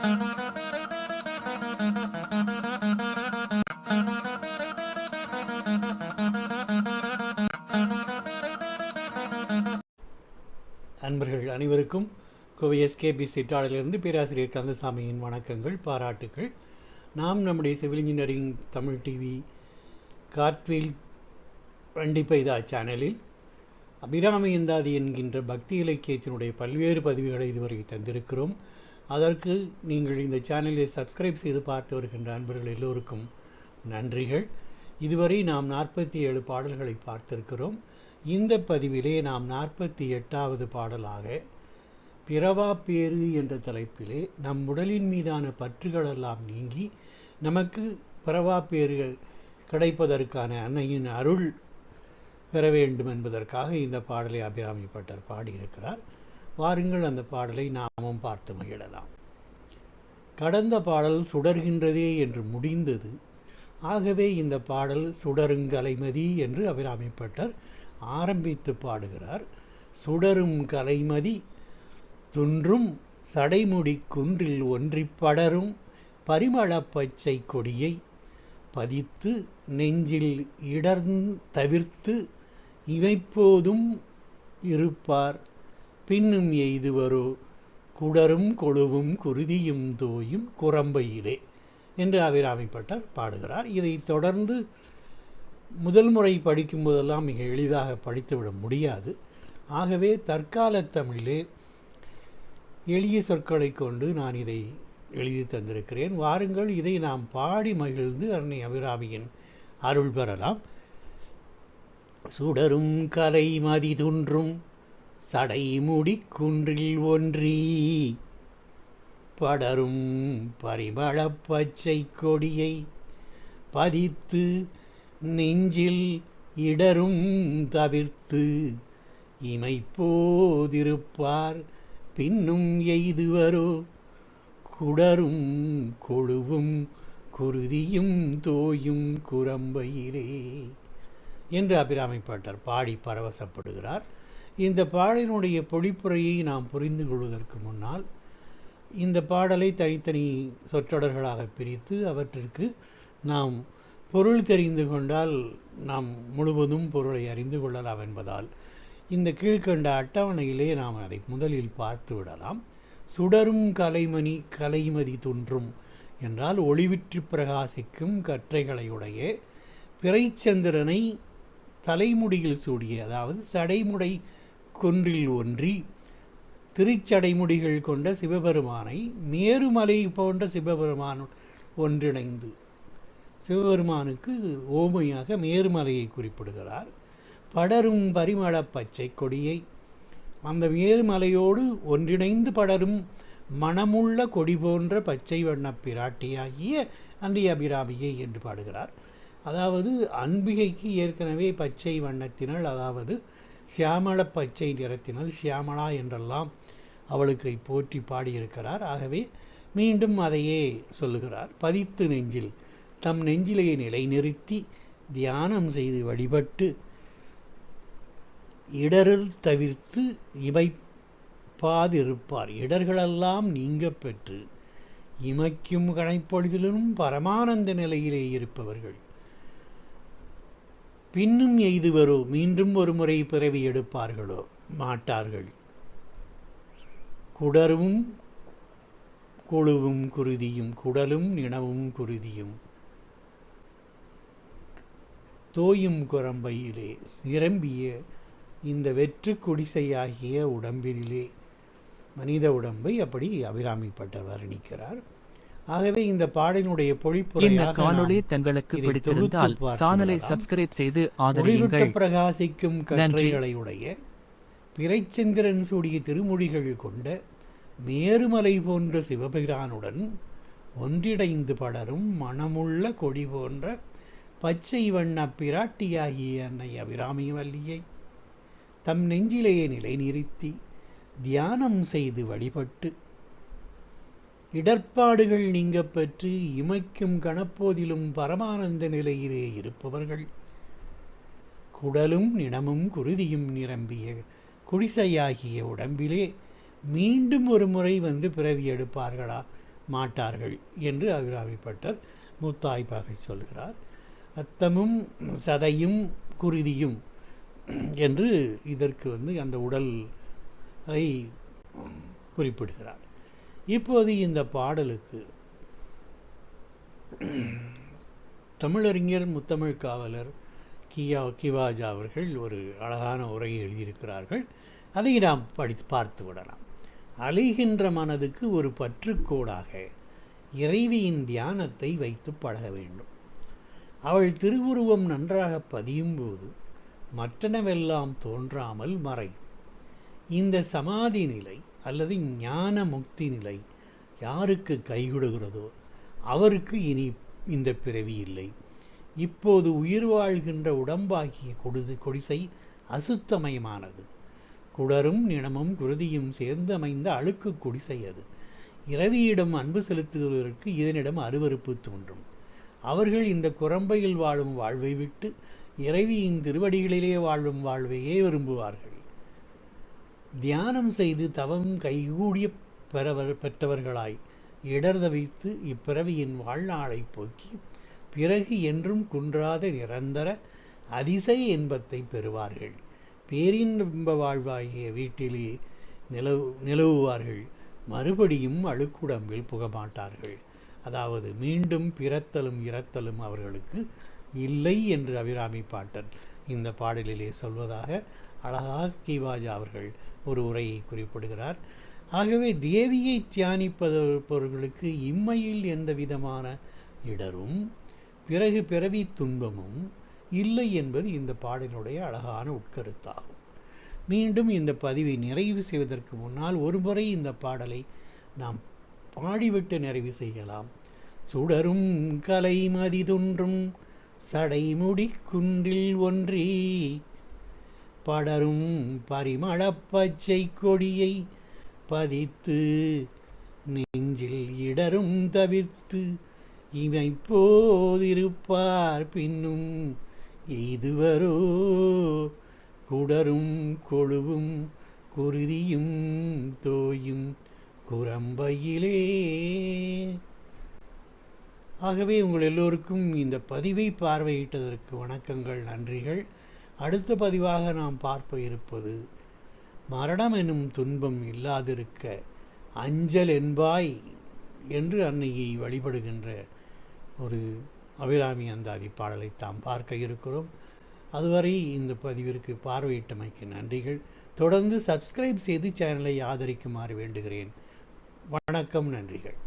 அன்பர்கள் அனைவருக்கும் கோவை எஸ்கேபி சிற்றாடலிருந்து பேராசிரியர் கந்தசாமியின் வணக்கங்கள், பாராட்டுக்கள். நாம் நம்முடைய சிவில் இன்ஜினியரிங் தமிழ் டிவி கார்ட்வீல் வண்டிப்பைதா சேனலில் அபிராமி எந்தாதி என்கின்ற பக்தி இலக்கியத்தினுடைய பல்வேறு பதிவுகளை இதுவரை தந்திருக்கிறோம். அதற்கு நீங்கள் இந்த சேனலை சப்ஸ்கிரைப் செய்து பார்த்து வருகின்ற அன்பர்கள் எல்லோருக்கும் நன்றிகள். இதுவரை நாம் 47 பாடல்களை பார்த்திருக்கிறோம். இந்த பதிவிலே நாம் 48வது பாடலாக பிறவா பேறு என்ற தலைப்பிலே நம் உடலின் மீதான பற்றுகளெல்லாம் நீங்கி நமக்கு பிறவா பேறு கிடைப்பதற்கான அன்னையின் அருள் பெற வேண்டும் என்பதற்காக இந்த பாடலை அபிராமி பட்டர் பாடியிருக்கிறார். வாருங்கள் அந்த பாடலை நாமும் பார்த்து மகிழலாம். கடந்த பாடல் சுடர்கின்றதே என்று முடிந்தது. ஆகவே இந்த பாடல் சுடருங்கலைமதி என்று அபிராமி பட்டர் ஆரம்பித்து பாடுகிறார். சுடரும் கலைமதி துன்றும் சடைமுடி குன்றில் ஒன்றிப் படரும் பரிமள பச்சை கொடியை பதித்து நெஞ்சில் தவிர்த்து இமைப்போதும் இருப்பார் பின்னும் எய்துவரோ குடரும் கொழுவும் குருதியும் தோயும் குரம்பையிலே என்று அபிராமி பட்டர் பாடுகிறார். இதை தொடர்ந்து முதல் முறை படிக்கும்போதெல்லாம் மிக எளிதாக படித்துவிட முடியாது. ஆகவே தற்கால தமிழிலே எளிய சொற்களை கொண்டு நான் இதை எழுதி தந்திருக்கிறேன். வாருங்கள், இதை நாம் பாடி மகிழ்ந்து அன்னை அபிராமியின் அருள் பெறலாம். சுடரும் கலை மதி துன்றும் சடைமுடி குன்றில் ஒன்றி படரும் பரிமள பச்சை கொடியை பதித்து நெஞ்சில் இடரும் தவிர்த்து இமைப்போதிருப்பார் பின்னும் எய்துவரோ குடரும் கொழுவும் குருதியும் தோயும் குரம்பையிலே என்று அபிராமி பட்டர் பாடி பரவசப்படுகிறார். இந்த பாடலினுடைய பொழிப்புரையை நாம் புரிந்து கொள்வதற்கு முன்னால் இந்த பாடலை தனித்தனி சொற்றொடர்களாக பிரித்து அவற்றிற்கு நாம் பொருள் தெரிந்து கொண்டால் நாம் முழுவதும் பொருளை அறிந்து கொள்ளலாம் என்பதால் இந்த கீழ்கண்ட அட்டவணையிலே நாம் அதை முதலில் பார்த்து விடலாம். சுடரும் கலைமதி துன்றும் என்றால் ஒளிவிற்று பிரகாசிக்கும் கற்றைகளையுடைய பிறைச்சந்திரனை தலைமுடியில் சூடிய, அதாவது சடைமுடை குன்றில் ஒன்றி திருச்சடைமுடிகள் கொண்ட சிவபெருமானை மேருமலை போன்ற சிவபெருமான் ஒன்றிணைந்து சிவபெருமானுக்கு ஓமையாக மேருமலையை குறிப்பிடுகிறார். படரும் பரிமள பச்சை கொடியை, அந்த மேருமலையோடு ஒன்றிணைந்து படரும் மணமுள்ள கொடி போன்ற பச்சை வண்ண பிராட்டியாகிய அன்னை அபிராமியை என்று பாடுகிறார். அதாவது அம்பிகைக்கு ஏற்கனவே பச்சை வண்ணத்தினால், அதாவது சியாமள பச்சை நிறத்தினால் சியாமளா என்றெல்லாம் அவளுக்கு போற்றி பாடியிருக்கிறார். ஆகவே மீண்டும் அதையே சொல்லுகிறார். பதித்து நெஞ்சில் தம் நெஞ்சிலேயே நிலைநிறுத்தி தியானம் செய்து வழிபட்டு இடரில் தவிர்த்து இமைப்பாதிருப்பார். இடர்களெல்லாம் நீங்க பெற்று இமைக்கும் கணைப்பொழுதிலும் பரமானந்த நிலையிலே இருப்பவர்கள் பின்னும் எய்துவரோ மீண்டும் ஒரு முறை பிறவி எடுப்பார்களோ மாட்டார்கள். குடரும் கொழுவும் குருதியும், குடலும் நிணவும் குருதியும் தோயும் குரம்பையிலே நிரம்பிய இந்த வெற்று குடிசையாகிய உடம்பினிலே மனித உடம்பை அப்படி அபிராமி பட்டர் வர்ணிக்கிறார். ஆகவே இந்த பாடலினுடைய பொழிப்புரையாக காணொளி தங்களுக்கு பிடித்திருந்தால் சேனலை சப்ஸ்கிரைப் செய்து ஆதரியுங்கள். பிரகாசிக்கும் கற்றைகளையுடைய பிறைச்சந்திரன் சூடிய திருமொழிகள் கொண்ட மேருமலை போன்ற சிவபிரானுடன் ஒன்றிணைந்து படரும் மணமுள்ள கொடி போன்ற பச்சை வண்ண பிராட்டியாகிய அன்னை அபிராமி வல்லியை தம் நெஞ்சிலேயே நிலைநிறுத்தி தியானம் செய்து வழிபட்டு இடர்பாடுகள் நீங்க பெற்று இமைக்கும் கணப்போதிலும் பரமானந்த நிலையிலே இருப்பவர்கள் குடலும் நிணமும் குருதியும் நிரம்பிய குடிசையாகிய உடம்பிலே மீண்டும் ஒரு முறை வந்து பிறவி எடுப்பார்களா மாட்டார்கள் என்று அபிராமிப்பட்டர் முத்தாய்ப்பாக சொல்கிறார். அத்தமும் சதையும் குருதியும் என்று இதற்கு அந்த உடலை குறிப்பிடுகிறார். இப்போது இந்த பாடலுக்கு தமிழறிஞர் முத்தமிழ் காவலர் கிவாஜா அவர்கள் ஒரு அழகான உரையை எழுதியிருக்கிறார்கள். அதை நாம் பார்த்து விடலாம். அலைகின்ற மனதுக்கு ஒரு பற்றுக்கோடாக இறைவியின் தியானத்தை வைத்து பழக வேண்டும். அவள் திருவுருவம் நன்றாக பதியும் போது மற்றனவெல்லாம் தோன்றாமல் மறையும். இந்த சமாதி நிலை அல்லது ஞான முக்தி நிலை யாருக்கு கைகூடுகிறதோ அவருக்கு இனி இந்த பிறவி இல்லை. இப்போது உயிர் வாழ்கின்ற உடம்பாகிய கொடிசை அசுத்தமயமானது. குடரும் நிணமும் குருதியும் சேர்ந்து அமைந்த அழுக்கு குடிசை அது. இரவியிடம் அன்பு செலுத்துவதற்கு இதனிடம் அருவருப்பு தோன்றும். அவர்கள் இந்த குரம்பையில் வாழும் வாழ்வை விட்டு இறைவியின் திருவடிகளிலே வாழும் வாழ்வையே விரும்புவார்கள். தியானம் செய்து தவம் கைகூடிய பெற்றவர்களாய் இடர் தவித்து இப்பிறவியின் வாழ்நாளை போக்கி பிறகு என்றும் குன்றாத நிரந்தர அதிசய இன்பத்தை பெறுவார்கள். பேரின்ப வாழ்வாகிய வீட்டிலே நிலவுவார்கள். மறுபடியும் அழுக்குடம்பில் புகமாட்டார்கள். அதாவது மீண்டும் பிறத்தலும் இறத்தலும் அவர்களுக்கு இல்லை என்று அபிராமி பாட்டர் இந்த பாடலிலே சொல்வதாக அழகாக கிவாஜா அவர்கள் ஒரு உரையை குறிப்பிடுகிறார். ஆகவே தேவியை தியானிப்பவர்களுக்கு இம்மையில் எந்த விதமான இடரும் பிறகு பிறவி துன்பமும் இல்லை என்பது இந்த பாடலுடைய அழகான உட்கருத்தாகும். மீண்டும் இந்த பதிவை நிறைவு செய்வதற்கு முன்னால் ஒருமுறை இந்த பாடலை நாம் பாடிவிட்டு நிறைவு செய்யலாம். சுடரும் கலை மதிதொன்றும் சடைமுடி குன்றில் ஒன்றி படரும் பரிமளப் பச்சை கொடியை பதித்து நெஞ்சில் இடரும் தவிர்த்து இமை போதிருப்பார் பின்னும் எய்துவரோ குடரும் கொழுவும் குருதியும் தோயும் குரம்பையிலே. ஆகவே உங்கள் எல்லோருக்கும் இந்த பதிவை பார்வையிட்டதற்கு வணக்கங்கள், நன்றிகள். அடுத்த பதிவாக நாம் பார்க்க இருப்பது மரணம் எனும் துன்பம் இல்லாதிருக்க அஞ்சல் என்பாய் என்று அன்னையை வழிபடுகின்ற ஒரு அபிராமி அந்தாதி பாடலை தாம் பார்க்க இருக்கிறோம். அதுவரை இந்த பதிவிற்கு பார்வையிட்டமைக்கு நன்றிகள். தொடர்ந்து சப்ஸ்கிரைப் செய்து சேனலை ஆதரிக்குமாறு வேண்டுகிறேன். வணக்கம், நன்றிகள்.